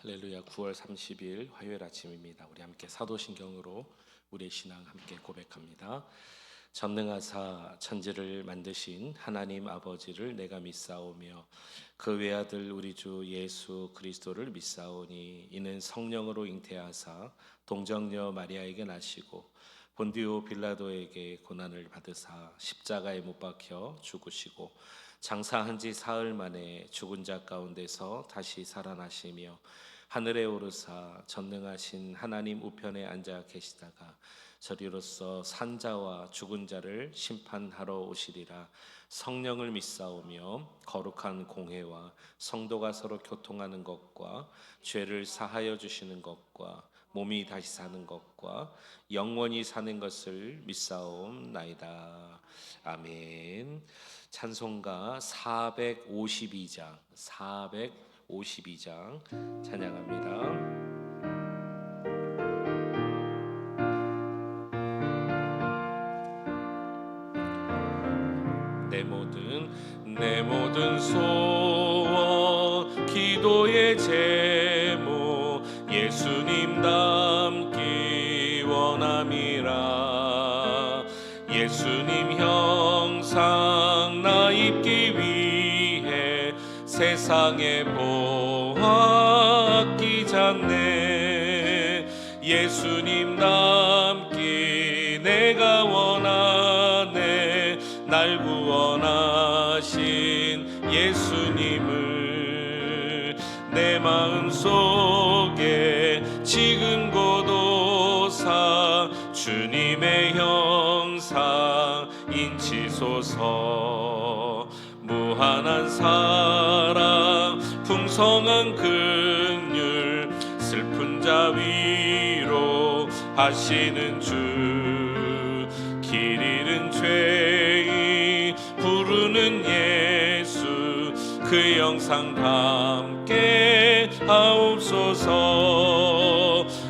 할렐루야. 9월 30일 화요일 아침입니다. 우리 함께 사도신경으로 우리의 신앙 함께 고백합니다. 전능하사 천지를 만드신 하나님 아버지를 내가 믿사오며 그 외아들 우리 주 예수 그리스도를 믿사오니 이는 성령으로 잉태하사 동정녀 마리아에게 나시고 본디오 빌라도에게 고난을 받으사 십자가에 못 박혀 죽으시고 장사한 지 사흘 만에 죽은 자 가운데서 다시 살아나시며 하늘에 오르사 전능하신 하나님 우편에 앉아 계시다가 저리로서 산자와 죽은 자를 심판하러 오시리라. 성령을 믿사오며 거룩한 공회와 성도가 서로 교통하는 것과 죄를 사하여 주시는 것과 몸이 다시 사는 것과 영원히 사는 것을 믿사옵나이다. 아멘. 찬송가 452장 찬양합니다. 내 모든 소원 기도의 제목 예수님 닮기 원함이라. 예수님 형상 나 입기 위해 세상에 보았기잖네. 예수님 닮기 내가 원하네. 날 구원하신 예수님을 내 마음속에 지금 고도사 주님의 형상 인치소서. 무한한 사랑 풍성한 긍휼 슬픈 자 위로 하시는 주. 길 잃은 죄인 부르는 예수 그 영상 담게 하옵소서.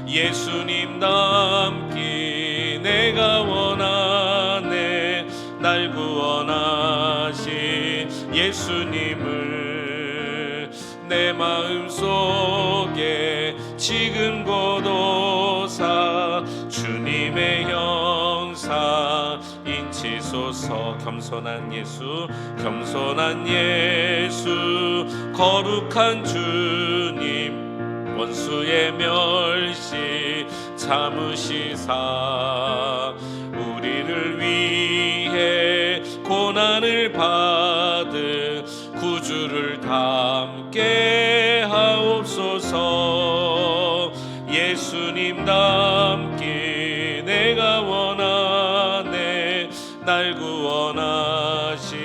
예수님 닮기 내가 원하네. 날 구원하신 예수님을 내 마음속에 지금 고도사 주님의 형상 인치소서. 겸손한 예수 거룩한 주님 원수의 멸시 참으시사 우리를 위해 고난을 받은 구주를 담게 하옵소서. 예수님 닮기 내가 원하네. 날 구원하신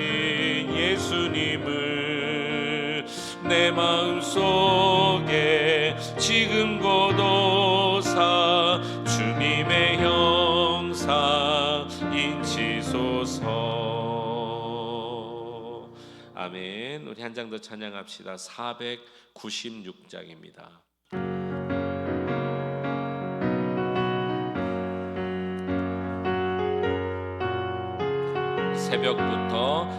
예수님을 내 마음속에 지금 고도사 주님의 형상 인치소서. 아멘. 우리 한 장 더 찬양합시다. 496장입니다.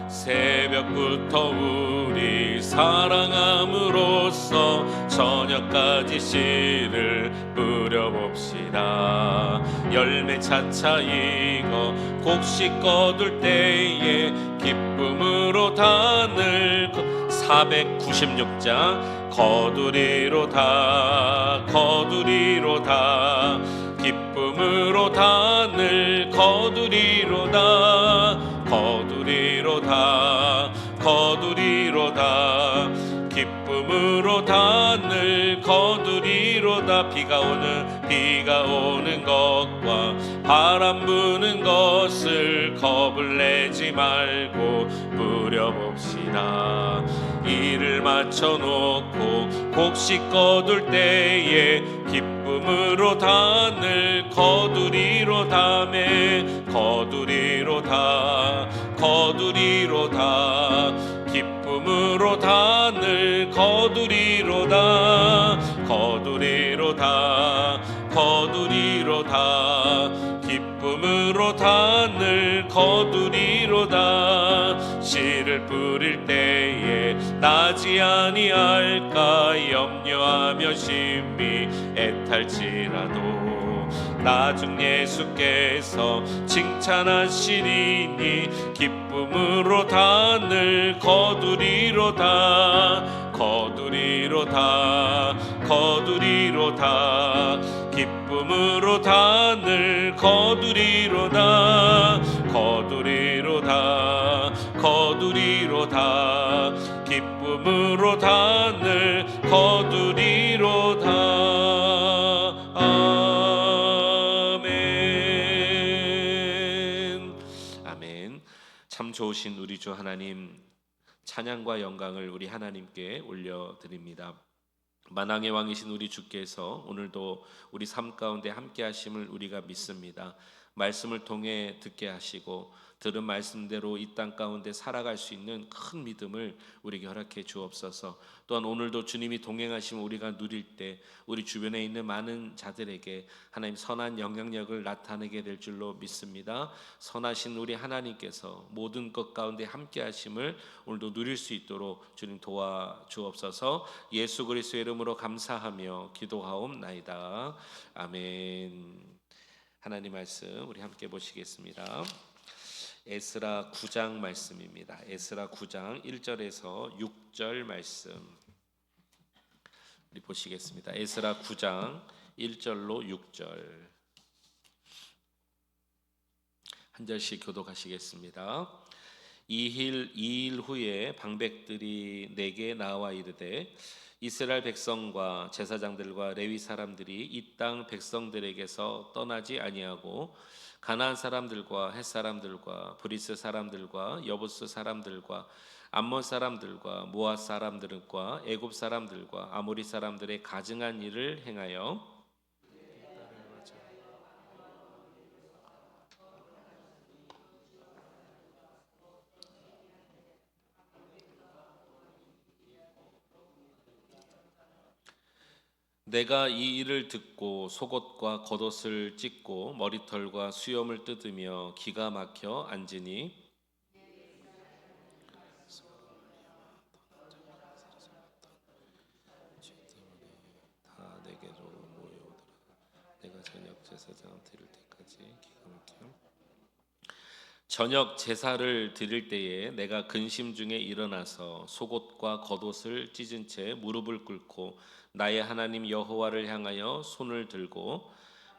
새벽부터 우리 사랑함으로써 저녁까지 씨를 뿌려봅시다. 열매 차차 익어 곡식 거둘 때에 기쁨으로 단을 496장 거두리로다 기쁨으로 단을 거두리로다 기쁨으로 단을 거두리로다. 비가 오는 것과 바람 부는 것을 겁을 내지 말고 뿌려봅시다. 일을 마쳐놓고 곡식 거둘 때에 기쁨으로 단을 거두리로다매 거두리로다 기쁨으로 단을 거두리로다 기쁨으로 단을 거두리로다. 씨를 뿌릴 때에 나지 아니할 망할까 염려하며 심히 애탈지라도 나중 예수께서 칭찬하시리니 기쁨으로 단을 거두리로다 거두리로다 거두리로다 기쁨으로 단을 거두리로다 거두리로다 거두리로다 기쁨으로 단을 거두리로다. 아멘. 아멘. 참 좋으신 우리 주 하나님, 찬양과 영광을 우리 하나님께 올려드립니다. 만왕의 왕이신 우리 주께서 오늘도 우리 삶 가운데 함께 하심을 우리가 믿습니다. 말씀을 통해 듣게 하시고 들은 말씀대로 이 땅 가운데 살아갈 수 있는 큰 믿음을 우리에게 허락해 주옵소서. 또한 오늘도 주님이 동행하시면 우리가 누릴 때 우리 주변에 있는 많은 자들에게 하나님 선한 영향력을 나타내게 될 줄로 믿습니다. 선하신 우리 하나님께서 모든 것 가운데 함께 하심을 오늘도 누릴 수 있도록 주님 도와 주옵소서. 예수 그리스도의 이름으로 감사하며 기도하옵나이다. 아멘. 하나님 말씀 우리 함께 보시겠습니다. 에스라 9장 말씀입니다. 에스라 9장 1절에서 6절 말씀 우리 보시겠습니다. 에스라 9장 1절로 6절 한 절씩 교독하시겠습니다. 이일 후에 방백들이 내게 나와 이르되 이스라엘 백성과 제사장들과 레위 사람들이 이 땅 백성들에게서 떠나지 아니하고 가나안 사람들과 헷 사람들과 브리스 사람들과 여부스 사람들과 암몬 사람들과 모압 사람들과 애굽 사람들과 아모리 사람들의 가증한 일을 행하여 내가 이 일을 듣고 속옷과 겉옷을 찢고 머리털과 수염을 뜯으며 기가 막혀 앉으니 다 내게로 모여오더라. 내가 저녁 제사장 드릴 때까지 기가 막혀 저녁 제사를 드릴 때에 내가 근심 중에 일어나서 속옷과 겉옷을 찢은 채 무릎을 꿇고 나의 하나님 여호와를 향하여 손을 들고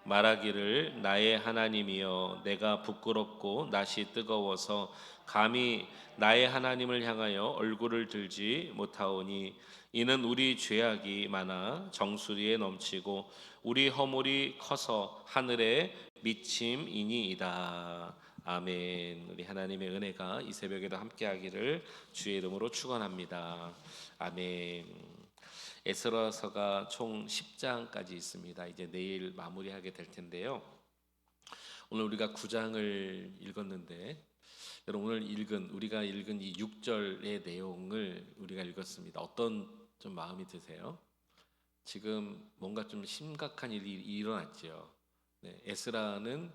말하기를 나의 하나님이여 내가 부끄럽고 낯이 뜨거워서 감히 나의 하나님을 향하여 얼굴을 들지 못하오니 이는 우리 죄악이 많아 정수리에 넘치고 우리 허물이 커서 하늘에 미침이니이다. 아멘. 우리 하나님의 은혜가 이 새벽에도 함께하기를 주의 이름으로 축원합니다. 아멘. 에스라서가 총 10장까지 있습니다. 이제 내일 마무리하게 될 텐데요. 오늘 우리가 9장을 읽었는데 여러분 오늘 우리가 읽은 이 6절의 내용을 우리가 읽었습니다. 어떤 좀 마음이 드세요? 지금 뭔가 좀 심각한 일이 일어났죠. 네, 에스라는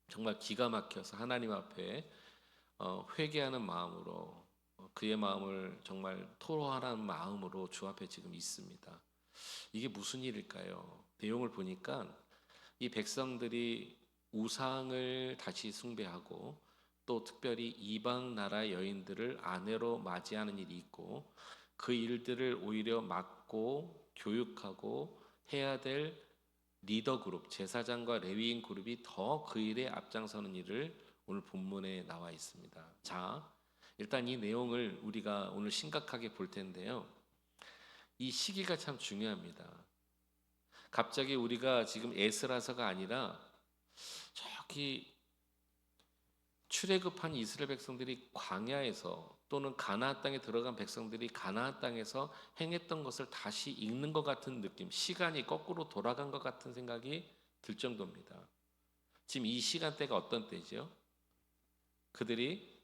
정말 기가 막혀서 하나님 앞에 회개하는 마음으로 그의 마음을 정말 토로하라는 마음으로 주 앞에 지금 있습니다. 이게 무슨 일일까요? 내용을 보니까 이 백성들이 우상을 다시 숭배하고 또 특별히 이방 나라 여인들을 아내로 맞이하는 일이 있고 그 일들을 오히려 막고 교육하고 해야 될 리더 그룹, 제사장과 레위인 그룹이 더 그 일에 앞장서는 일을 오늘 본문에 나와 있습니다. 자, 일단 이 내용을 우리가 오늘 심각하게 볼 텐데요. 이 시기가 참 중요합니다. 갑자기 우리가 지금 에스라서가 아니라 저기 출애굽한 이스라엘 백성들이 광야에서 또는 가나안 땅에 들어간 백성들이 가나안 땅에서 행했던 것을 다시 읽는 것 같은 느낌, 시간이 거꾸로 돌아간 것 같은 생각이 들 정도입니다. 지금 이 시간대가 어떤 때죠? 그들이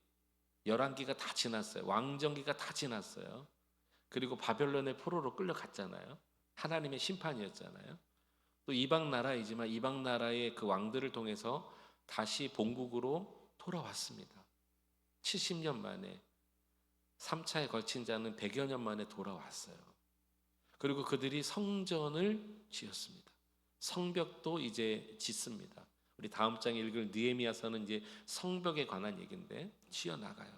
열왕기가 다 지났어요. 왕정기가 다 지났어요. 그리고 바벨론의 포로로 끌려갔잖아요. 하나님의 심판이었잖아요. 또 이방 나라이지만 이방 나라의 그 왕들을 통해서 다시 본국으로 돌아왔습니다. 70년 만에 3차에 걸친 자는 100여 년 만에 돌아왔어요. 그리고 그들이 성전을 지었습니다. 성벽도 이제 짓습니다. 우리 다음 장에 읽을 느헤미야서는 이제 성벽에 관한 얘기인데 지어 나가요.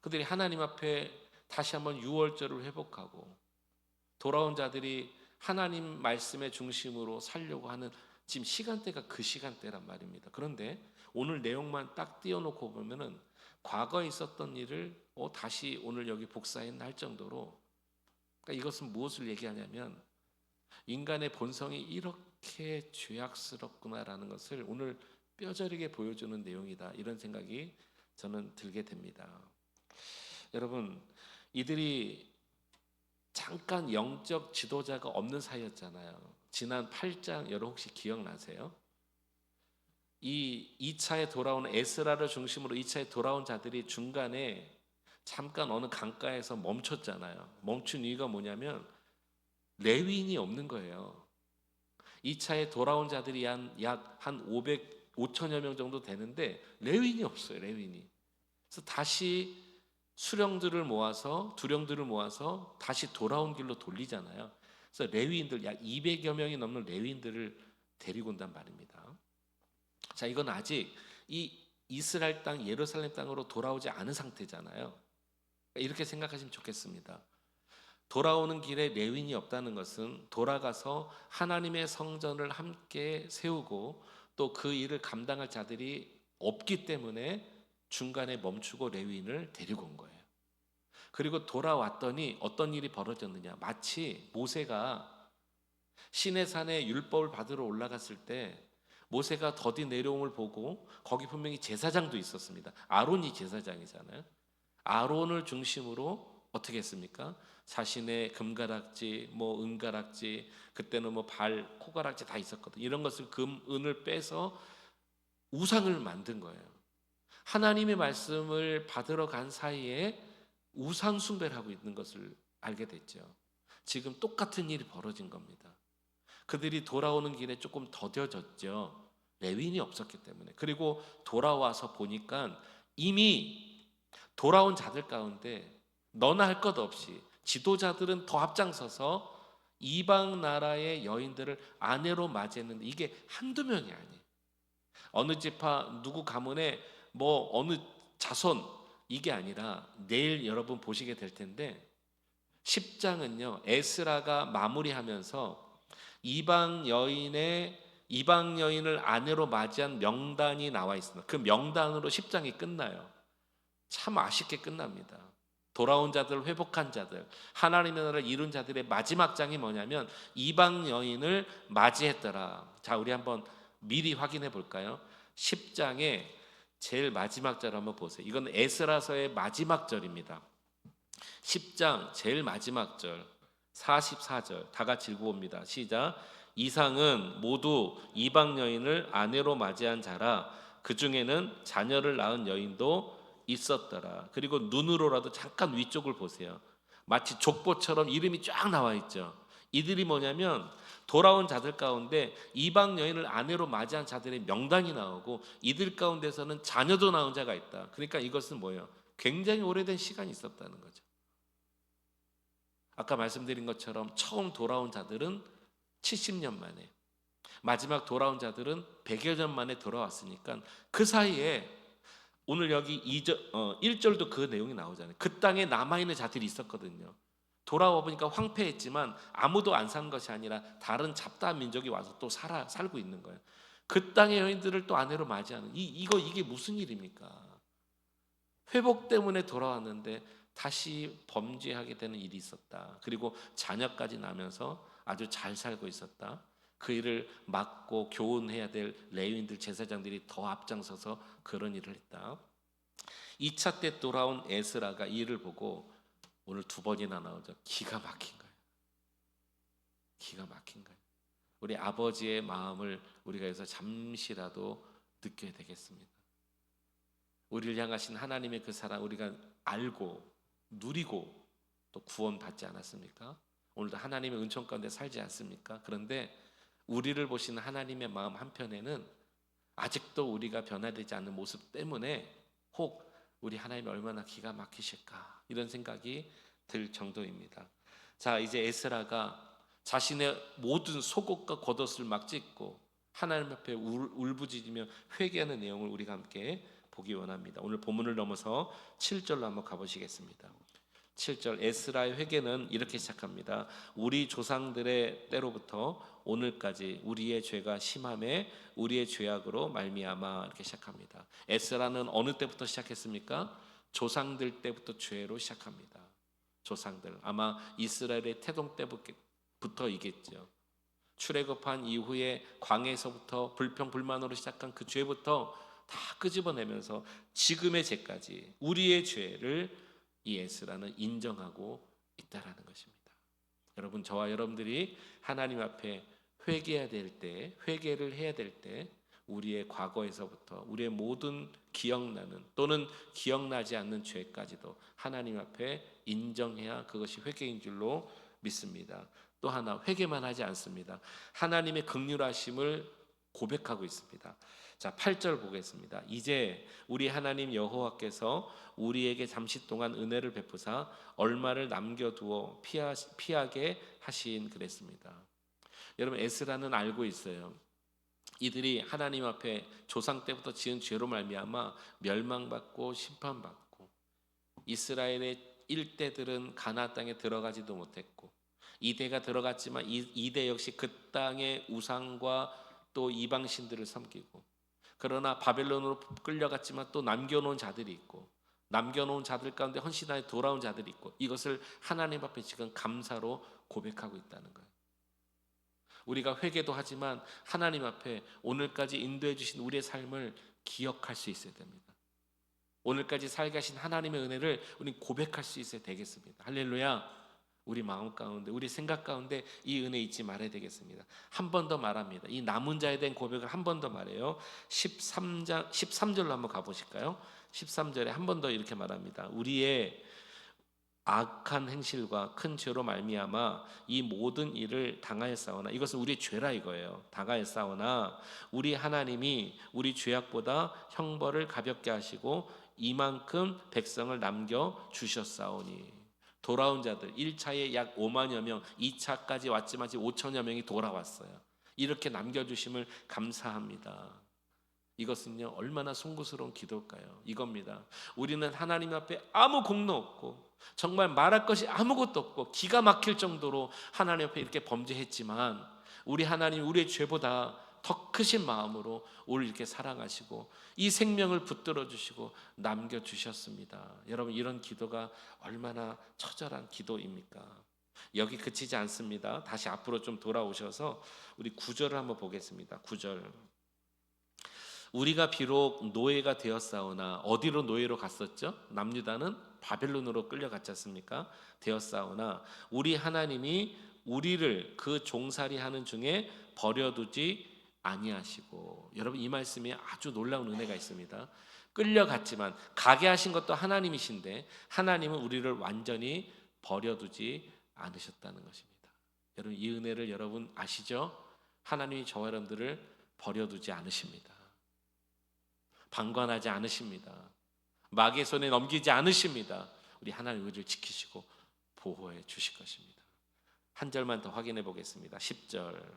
그들이 하나님 앞에 다시 한번 유월절을 회복하고 돌아온 자들이 하나님 말씀의 중심으로 살려고 하는 지금 시간대가 그 시간대란 말입니다. 그런데 오늘 내용만 딱 띄워놓고 보면은 과거에 있었던 일을 다시 오늘 여기 복사했나 할 정도로, 그러니까 이것은 무엇을 얘기하냐면 인간의 본성이 이렇게 죄악스럽구나라는 것을 오늘 뼈저리게 보여주는 내용이다, 이런 생각이 저는 들게 됩니다. 여러분, 이들이 잠깐 영적 지도자가 없는 사이였잖아요. 지난 8장 여러분 혹시 기억나세요? 이 2차에 돌아온 에스라를 중심으로 2차에 돌아온 자들이 중간에 잠깐 어느 강가에서 멈췄잖아요. 멈춘 이유가 뭐냐면 레위인이 없는 거예요. 2차에 돌아온 자들이 약 한 5천여 명 정도 되는데 레위인이 없어요. 레위인이. 그래서 다시 수령들을 모아서 두령들을 모아서 다시 돌아온 길로 돌리잖아요. 그래서 레위인들 약 200여 명이 넘는 레위인들을 데리고 온단 말입니다. 자, 이건 아직 이 이스라엘 땅 예루살렘 땅으로 돌아오지 않은 상태잖아요. 이렇게 생각하시면 좋겠습니다. 돌아오는 길에 레위인이 없다는 것은 돌아가서 하나님의 성전을 함께 세우고 또 그 일을 감당할 자들이 없기 때문에 중간에 멈추고 레위인을 데리고 온 거예요. 그리고 돌아왔더니 어떤 일이 벌어졌느냐, 마치 모세가 시내산에 율법을 받으러 올라갔을 때 모세가 더디 내려옴을 보고 거기 분명히 제사장도 있었습니다. 아론이 제사장이잖아요. 아론을 중심으로 어떻게 했습니까? 자신의 금가락지, 은가락지, 그때는 발, 코가락지 다 있었거든. 이런 것을 금, 은을 빼서 우상을 만든 거예요. 하나님의 말씀을 받으러 간 사이에 우상 숭배를 하고 있는 것을 알게 됐죠. 지금 똑같은 일이 벌어진 겁니다. 그들이 돌아오는 길에 조금 더뎌졌죠. 레위인이 없었기 때문에. 그리고 돌아와서 보니까 이미 돌아온 자들 가운데 너나 할 것 없이 지도자들은 더 앞장서서 이방 나라의 여인들을 아내로 맞이했는데 이게 한두 명이 아니에요. 어느 지파 누구 가문에 어느 자손, 이게 아니라 내일 여러분 보시게 될 텐데 10장은요 에스라가 마무리하면서 이방 여인을 아내로 맞이한 명단이 나와 있습니다. 그 명단으로 10장이 끝나요. 참 아쉽게 끝납니다. 돌아온 자들, 회복한 자들, 하나님의 나라를 이룬 자들의 마지막 장이 뭐냐면 이방 여인을 맞이했더라. 자, 우리 한번 미리 확인해 볼까요? 10장의 제일 마지막 절 한번 보세요. 이건 에스라서의 마지막 절입니다. 10장 제일 마지막 절 44절 다 같이 읽어봅니다. 시작. 이상은 모두 이방 여인을 아내로 맞이한 자라. 그 중에는 자녀를 낳은 여인도 있었더라. 그리고 눈으로라도 잠깐 위쪽을 보세요. 마치 족보처럼 이름이 쫙 나와 있죠. 이들이 뭐냐면 돌아온 자들 가운데 이방 여인을 아내로 맞이한 자들의 명단이 나오고 이들 가운데서는 자녀도 낳은 자가 있다. 그러니까 이것은 뭐예요? 굉장히 오래된 시간이 있었다는 거죠. 아까 말씀드린 것처럼 처음 돌아온 자들은 70년 만에, 마지막 돌아온 자들은 100여 년 만에 돌아왔으니까 그 사이에 오늘 여기 1절도 그 내용이 나오잖아요. 그 땅에 남아있는 자들이 있었거든요. 돌아와 보니까 황폐했지만 아무도 안 산 것이 아니라 다른 잡다한 민족이 와서 또 살고 있는 거예요. 그 땅의 여인들을 또 아내로 맞이하는 이게 무슨 일입니까? 회복 때문에 돌아왔는데 다시 범죄하게 되는 일이 있었다. 그리고 자녀까지 나면서 아주 잘 살고 있었다. 그 일을 막고 교훈해야 될 레위인들 제사장들이 더 앞장서서 그런 일을 했다. 2차 때 돌아온 에스라가 이 일을 보고 오늘 두 번이나 나오죠. 기가 막힌 거예요. 기가 막힌 거예요. 우리 아버지의 마음을 우리가 여기서 잠시라도 느껴야 되겠습니다. 우리를 향하신 하나님의 그 사랑 우리가 알고 누리고 또 구원받지 않았습니까? 오늘도 하나님의 은총 가운데 살지 않습니까? 그런데 우리를 보시는 하나님의 마음 한편에는 아직도 우리가 변화되지 않는 모습 때문에 혹 우리 하나님이 얼마나 기가 막히실까 이런 생각이 들 정도입니다. 자, 이제 에스라가 자신의 모든 속옷과 겉옷을 막 찢고 하나님 앞에 울부짖으며 회개하는 내용을 우리가 함께 보기 원합니다. 오늘 본문을 넘어서 7절로 한번 가보시겠습니다. 7절 에스라의 회개는 이렇게 시작합니다. 우리 조상들의 때로부터 오늘까지 우리의 죄가 심함에 우리의 죄악으로 말미암아 이렇게 시작합니다. 에스라는 어느 때부터 시작했습니까? 조상들 때부터 죄로 시작합니다. 조상들 아마 이스라엘의 태동 때부터이겠죠. 출애굽한 이후에 광야에서부터 불평불만으로 시작한 그 죄부터 다 끄집어내면서 지금의 죄까지 우리의 죄를 이 에스라는 인정하고 있다라는 것입니다. 여러분, 저와 여러분들이 하나님 앞에 회개해야 될 때, 회개를 해야 될 때 우리의 과거에서부터 우리의 모든 기억나는 또는 기억나지 않는 죄까지도 하나님 앞에 인정해야 그것이 회개인 줄로 믿습니다. 또 하나, 회개만 하지 않습니다. 하나님의 긍휼하심을 고백하고 있습니다. 자, 8절 보겠습니다. 이제 우리 하나님 여호와께서 우리에게 잠시 동안 은혜를 베푸사 얼마를 남겨두어 피하게 하신 그랬습니다. 여러분, 에스라는 알고 있어요. 이들이 하나님 앞에 조상 때부터 지은 죄로 말미암아 멸망받고 심판받고 이스라엘의 일대들은 가나안 땅에 들어가지도 못했고 이대가 들어갔지만 이대 역시 그 땅의 우상과 또 이방신들을 섬기고 그러나 바벨론으로 끌려갔지만 또 남겨놓은 자들이 있고 남겨놓은 자들 가운데 헌신하여 돌아온 자들이 있고 이것을 하나님 앞에 지금 감사로 고백하고 있다는 거예요. 우리가 회개도 하지만 하나님 앞에 오늘까지 인도해 주신 우리의 삶을 기억할 수 있어야 됩니다. 오늘까지 살게 하신 하나님의 은혜를 우리는 고백할 수 있어야 되겠습니다. 할렐루야. 우리 마음 가운데 우리 생각 가운데 이 은혜 잊지 말아야 되겠습니다. 한 번 더 말합니다. 이 남은 자에 대한 고백을 한 번 더 말해요. 13절로 한번 가보실까요? 13절에 한 번 더 이렇게 말합니다. 우리의 악한 행실과 큰 죄로 말미암아 이 모든 일을 당하였사오나 이것은 우리의 죄라 이거예요. 당하였사오나 우리 하나님이 우리 죄악보다 형벌을 가볍게 하시고 이만큼 백성을 남겨 주셨사오니 돌아온 자들 1차에 약 5만여 명, 2차까지 왔지만 5천여 명이 돌아왔어요. 이렇게 남겨주심을 감사합니다. 이것은요 얼마나 송구스러운 기도일까요? 이겁니다. 우리는 하나님 앞에 아무 공로 없고 정말 말할 것이 아무것도 없고 기가 막힐 정도로 하나님 앞에 이렇게 범죄했지만 우리 하나님 우리의 죄보다 더 크신 마음으로 우리를 이렇게 사랑하시고 이 생명을 붙들어 주시고 남겨주셨습니다. 여러분, 이런 기도가 얼마나 처절한 기도입니까? 여기 그치지 않습니다. 다시 앞으로 좀 돌아오셔서 우리 9절을 한번 보겠습니다. 9절 우리가 비록 노예가 되었사오나 어디로 노예로 갔었죠? 남유다는 바벨론으로 끌려갔지 않습니까? 되었사오나 우리 하나님이 우리를 그 종살이하는 중에 버려두지 아니하시고 여러분 이 말씀에 아주 놀라운 은혜가 있습니다. 끌려갔지만 가게 하신 것도 하나님이신데 하나님은 우리를 완전히 버려두지 않으셨다는 것입니다. 여러분 이 은혜를 여러분 아시죠? 하나님이 저와 여러분들을 버려두지 않으십니다. 방관하지 않으십니다. 마귀의 손에 넘기지 않으십니다. 우리 하나님 우리를 지키시고 보호해 주실 것입니다. 한 절만 더 확인해 보겠습니다. 10절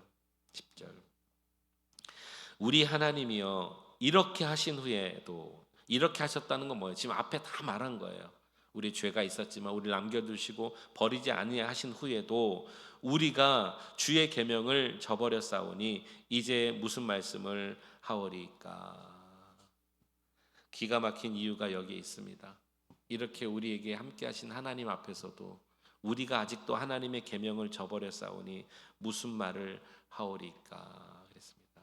우리 하나님이여 이렇게 하신 후에도 이렇게 하셨다는 건 뭐예요? 지금 앞에 다 말한 거예요. 우리 죄가 있었지만 우리를 남겨두시고 버리지 아니하신 후에도 우리가 주의 계명을 저버렸사오니 이제 무슨 말씀을 하오리까? 기가 막힌 이유가 여기에 있습니다. 이렇게 우리에게 함께 하신 하나님 앞에서도 우리가 아직도 하나님의 계명을 저버렸사오니 무슨 말을 하오리까 그랬습니다.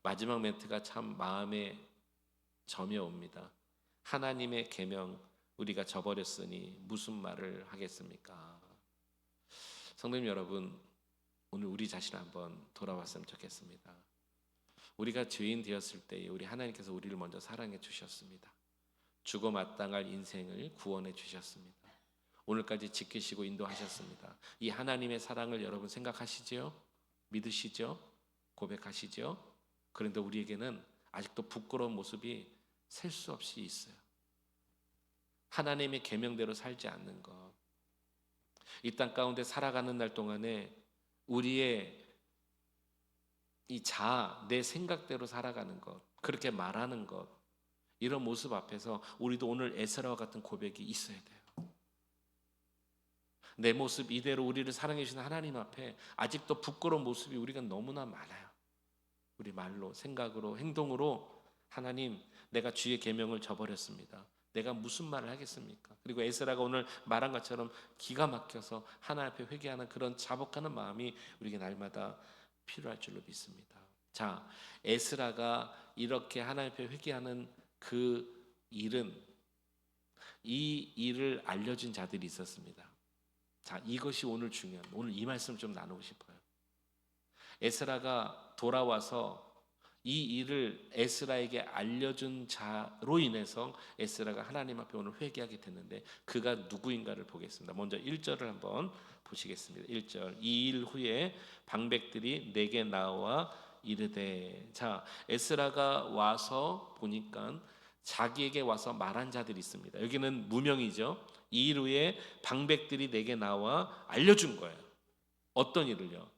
마지막 멘트가 참 마음에 점이 옵니다. 하나님의 계명 우리가 저버렸으니 무슨 말을 하겠습니까? 성도님 여러분, 오늘 우리 자신을 한번 돌아봤으면 좋겠습니다. 우리가 죄인 되었을 때 우리 하나님께서 우리를 먼저 사랑해 주셨습니다. 죽어 마땅할 인생을 구원해 주셨습니다. 오늘까지 지키시고 인도하셨습니다. 이 하나님의 사랑을 여러분 생각하시죠? 믿으시죠? 고백하시죠? 그런데 우리에게는 아직도 부끄러운 모습이 셀 수 없이 있어요. 하나님의 계명대로 살지 않는 것. 이 땅 가운데 살아가는 날 동안에 우리의 이 자아, 내 생각대로 살아가는 것, 그렇게 말하는 것, 이런 모습 앞에서 우리도 오늘 에스라와 같은 고백이 있어야 돼요. 내 모습 이대로 우리를 사랑해 주시는 하나님 앞에 아직도 부끄러운 모습이 우리가 너무나 많아요. 우리 말로, 생각으로, 행동으로 하나님, 내가 주의 계명을 저버렸습니다. 내가 무슨 말을 하겠습니까? 그리고 에스라가 오늘 말한 것처럼 기가 막혀서 하나님 앞에 회개하는 그런 자복하는 마음이 우리에게 날마다 필요할 줄로 믿습니다. 자, 에스라가 이렇게 하나님 앞에 회개하는 그 일은, 이 일을 알려준 자들이 있었습니다. 자, 이것이 오늘 중요한, 오늘 이 말씀 좀 나누고 싶어요. 에스라가 돌아와서 이 일을 에스라에게 알려준 자로 인해서 에스라가 하나님 앞에 오늘 회개하게 됐는데, 그가 누구인가를 보겠습니다. 먼저 1절을 한번 보시겠습니다. 1절, 이 일 후에 방백들이 내게 나와 이르되. 자, 에스라가 와서 보니까 자기에게 와서 말한 자들이 있습니다. 여기는 무명이죠. 이 일 후에 방백들이 내게 나와 알려준 거예요. 어떤 일을요?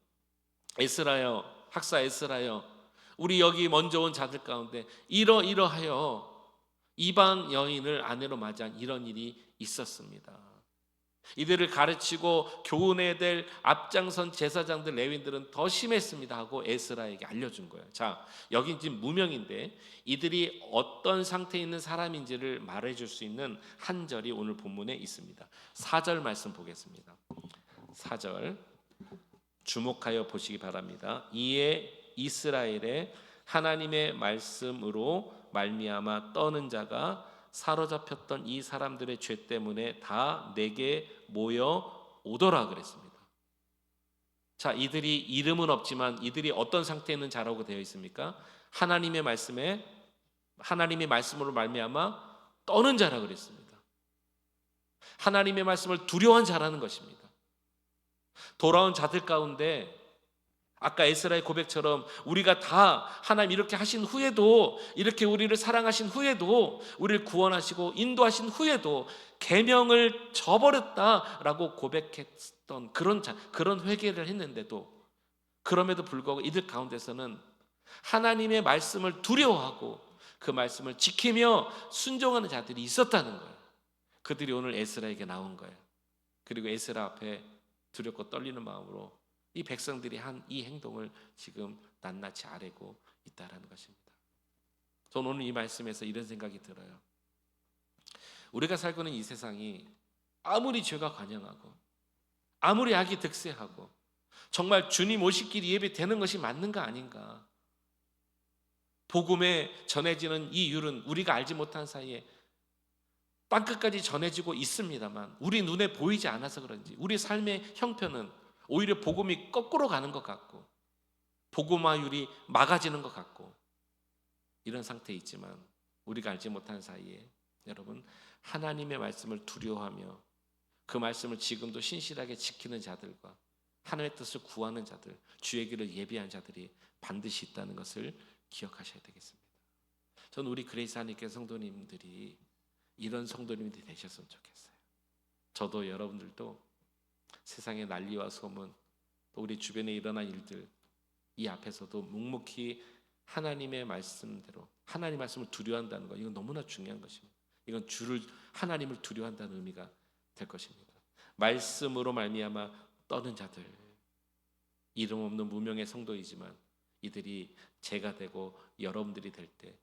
에스라여, 학사 에스라여, 우리 여기 먼저 온 자들 가운데 이러이러하여 이방 여인을 아내로 맞이한 이런 일이 있었습니다. 이들을 가르치고 교훈해야 될 앞장선 제사장들, 레위인들은 더 심했습니다 하고 에스라에게 알려준 거예요. 자, 여긴 지금 무명인데 이들이 어떤 상태에 있는 사람인지를 말해줄 수 있는 한 절이 오늘 본문에 있습니다. 4절 말씀 보겠습니다. 4절 주목하여 보시기 바랍니다. 이에 이스라엘의 하나님의 말씀으로 말미암아 떠는 자가 사로잡혔던 이 사람들의 죄 때문에 다 내게 모여 오더라 그랬습니다. 자, 이들이 이름은 없지만 이들이 어떤 상태에 있는 자라고 되어 있습니까? 하나님의 말씀에, 하나님의 말씀으로 말미암아 떠는 자라 그랬습니다. 하나님의 말씀을 두려워한 자라는 것입니다. 돌아온 자들 가운데 아까 에스라의 고백처럼 우리가 다 하나님 이렇게 하신 후에도, 이렇게 우리를 사랑하신 후에도, 우리를 구원하시고 인도하신 후에도 계명을 저버렸다라고 고백했던 그런 회개를 했는데도, 그럼에도 불구하고 이들 가운데서는 하나님의 말씀을 두려워하고 그 말씀을 지키며 순종하는 자들이 있었다는 거예요. 그들이 오늘 에스라에게 나온 거예요. 그리고 에스라 앞에 두렵고 떨리는 마음으로 이 백성들이 한 이 행동을 지금 낱낱이 아뢰고 있다라는 것입니다. 저는 오늘 이 말씀에서 이런 생각이 들어요. 우리가 살고 있는 이 세상이 아무리 죄가 관영하고 아무리 악이 득세하고 정말 주님 오실 길이 예비되는 것이 맞는가 아닌가, 복음에 전해지는 이 율은 우리가 알지 못한 사이에 땅끝까지 전해지고 있습니다만 우리 눈에 보이지 않아서 그런지 우리 삶의 형편은 오히려 복음이 거꾸로 가는 것 같고 복음화율이 막아지는 것 같고 이런 상태에 있지만, 우리가 알지 못한 사이에 여러분, 하나님의 말씀을 두려워하며 그 말씀을 지금도 신실하게 지키는 자들과 하나님의 뜻을 구하는 자들, 주의 길을 예비한 자들이 반드시 있다는 것을 기억하셔야 되겠습니다. 저는 우리 그레이스 하나님께 성도님들이 이런 성도님들이 되셨으면 좋겠어요. 저도 여러분들도 세상의 난리와 소문, 또 우리 주변에 일어난 일들, 이 앞에서도 묵묵히 하나님의 말씀대로 하나님 말씀을 두려워한다는 것, 이건 너무나 중요한 것입니다. 이건 하나님을 두려워한다는 의미가 될 것입니다. 말씀으로 말미암아 떠는 자들, 이름 없는 무명의 성도이지만 이들이 제가 되고 여러분들이 될 때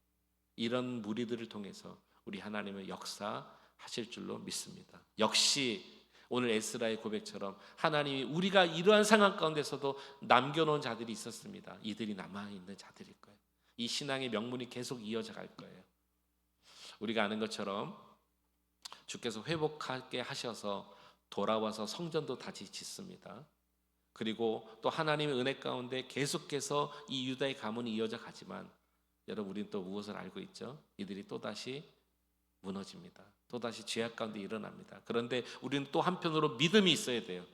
이런 무리들을 통해서 우리 하나님의 역사하실 줄로 믿습니다. 역시 오늘 에스라의 고백처럼 하나님이 우리가 이러한 상황 가운데서도 남겨놓은 자들이 있었습니다. 이들이 남아있는 자들일 거예요. 이 신앙의 명문이 계속 이어져 갈 거예요. 우리가 아는 것처럼 주께서 회복하게 하셔서 돌아와서 성전도 다시 짓습니다. 그리고 또 하나님의 은혜 가운데 계속해서 이 유다의 가문이 이어져 가지만, 여러분 우리는 또 무엇을 알고 있죠? 이들이 또다시 무너집니다. 또다시 죄악 가운데 일어납니다. 그런데 우리는 또 한편으로 믿음이 있어야 돼요.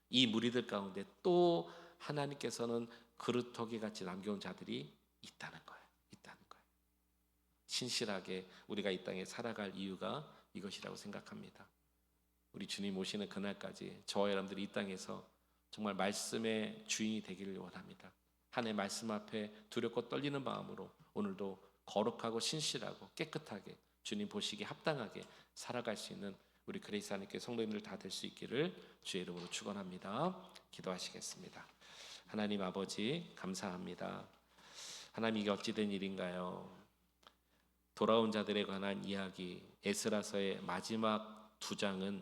이 무리들 가운데 또 하나님께서는 그루터기 같이 남겨온 자들이 있다는 거예요. 있다는 거예요. 신실하게 우리가 이 땅에 살아갈 이유가 이것이라고 생각합니다. 우리 주님 오시는 그날까지 저와 여러분들이 이 땅에서 정말 말씀의 주인이 되기를 원합니다. 하나님의 말씀 앞에 두렵고 떨리는 마음으로 오늘도 거룩하고 신실하고 깨끗하게 주님 보시기에 합당하게 살아갈 수 있는 우리 그레이스 하나님께 성도님들 다 될 수 있기를 주의 이름으로 축원합니다. 기도하시겠습니다. 하나님 아버지 감사합니다. 하나님, 이게 어찌된 일인가요? 돌아온 자들에 관한 이야기 에스라서의 마지막 2장은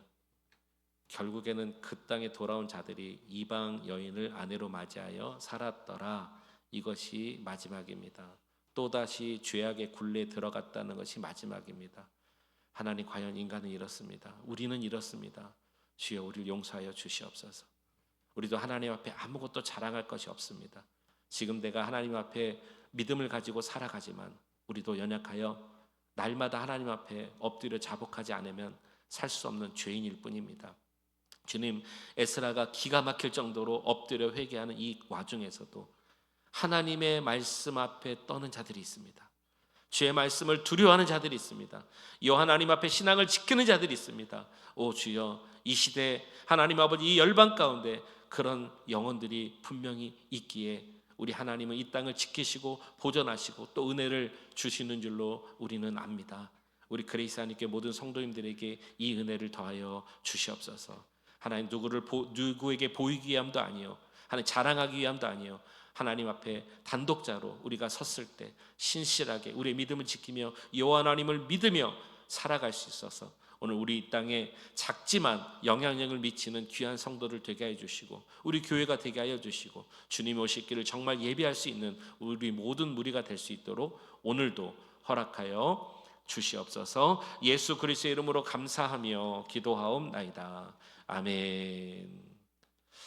결국에는 그 땅에 돌아온 자들이 이방 여인을 아내로 맞이하여 살았더라, 이것이 마지막입니다. 또다시 죄악의 굴레에 들어갔다는 것이 마지막입니다. 하나님, 과연 인간은 이렇습니다. 우리는 이렇습니다. 주여, 우리를 용서하여 주시옵소서. 우리도 하나님 앞에 아무것도 자랑할 것이 없습니다. 지금 내가 하나님 앞에 믿음을 가지고 살아가지만 우리도 연약하여 날마다 하나님 앞에 엎드려 자복하지 않으면 살 수 없는 죄인일 뿐입니다. 주님, 에스라가 기가 막힐 정도로 엎드려 회개하는 이 와중에서도 하나님의 말씀 앞에 떠는 자들이 있습니다. 주의 말씀을 두려워하는 자들이 있습니다. 이 하나님 앞에 신앙을 지키는 자들이 있습니다. 오 주여, 이 시대 하나님 아버지 이 열방 가운데 그런 영혼들이 분명히 있기에 우리 하나님은 이 땅을 지키시고 보존하시고 또 은혜를 주시는 줄로 우리는 압니다. 우리 그레이스 하나님께 모든 성도님들에게 이 은혜를 더하여 주시옵소서. 하나님, 누구에게 보이기 위함도 아니요, 하나님 자랑하기 위함도 아니요, 하나님 앞에 단독자로 우리가 섰을 때 신실하게 우리의 믿음을 지키며 여호와 하나님을 믿으며 살아갈 수 있어서 오늘 우리 이 땅에 작지만 영향력을 미치는 귀한 성도를 되게 하여 주시고 우리 교회가 되게 하여 주시고 주님 오실 길을 정말 예비할 수 있는 우리 모든 무리가 될 수 있도록 오늘도 허락하여 주시옵소서. 예수 그리스도의 이름으로 감사하며 기도하옵나이다. 아멘.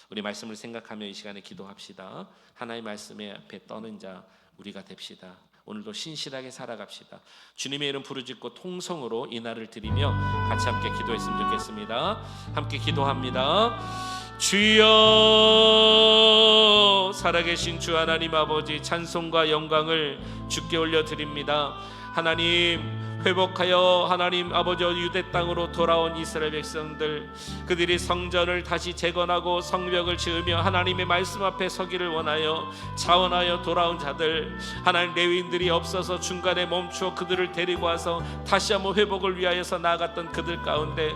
우리 말씀을 생각하며 이 시간에 기도합시다. 하나님의 말씀에 앞에 떠는 자 우리가 됩시다. 오늘도 신실하게 살아갑시다. 주님의 이름 부르짖고 통성으로 이 날을 드리며 같이 함께 기도했으면 좋겠습니다. 함께 기도합니다. 주여, 살아계신 주 하나님 아버지, 찬송과 영광을 주께 올려드립니다. 하나님, 회복하여 하나님 아버지 유대 땅으로 돌아온 이스라엘 백성들, 그들이 성전을 다시 재건하고 성벽을 지으며 하나님의 말씀 앞에 서기를 원하여 자원하여 돌아온 자들, 하나님 레위인들이 없어서 중간에 멈추어 그들을 데리고 와서 다시 한번 회복을 위하여서 나아갔던 그들 가운데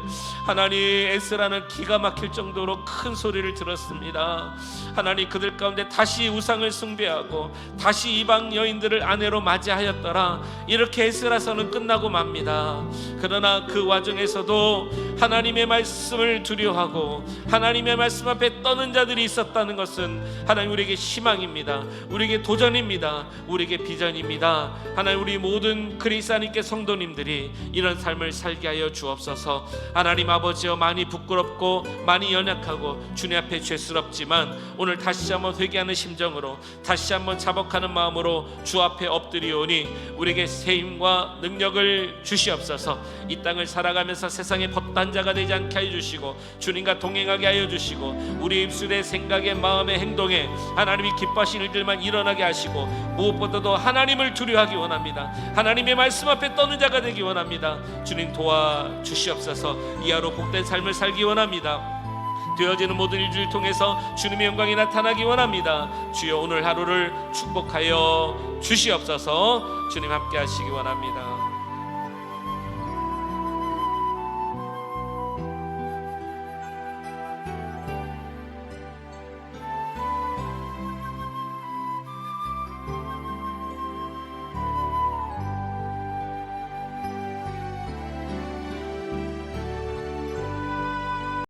하나님, 에스라는 기가 막힐 정도로 큰 소리를 들었습니다. 하나님, 그들 가운데 다시 우상을 숭배하고 다시 이방 여인들을 아내로 맞이하였더라, 이렇게 에스라서는 끝나고 맙니다. 그러나 그 와중에서도 하나님의 말씀을 두려워하고 하나님의 말씀 앞에 떠는 자들이 있었다는 것은 하나님 우리에게 희망입니다. 우리에게 도전입니다. 우리에게 비전입니다. 하나님, 우리 모든 그리스도 하나님께 성도님들이 이런 삶을 살게 하여 주옵소서. 하나님 아버지여, 많이 부끄럽고 많이 연약하고 주님 앞에 죄스럽지만 오늘 다시 한번 회개하는 심정으로 다시 한번 자복하는 마음으로 주 앞에 엎드리오니 우리에게 세임과 능력을 주시옵소서. 이 땅을 살아가면서 세상의 법단자가 되지 않게 하여 주시고 주님과 동행하게 하여 주시고 우리 입술의 생각에 마음의 행동에 하나님이 기뻐하시는 일들만 일어나게 하시고 무엇보다도 하나님을 두려워하기 원합니다. 하나님의 말씀 앞에 떠는 자가 되기 원합니다. 주님 도와주시옵소서. 이 하루 복된 삶을 살기 원합니다. 되어지는 모든 일주일 통해서 주님의 영광이 나타나기 원합니다. 주여, 오늘 하루를 축복하여 주시옵소서. 주님 함께 하시기 원합니다.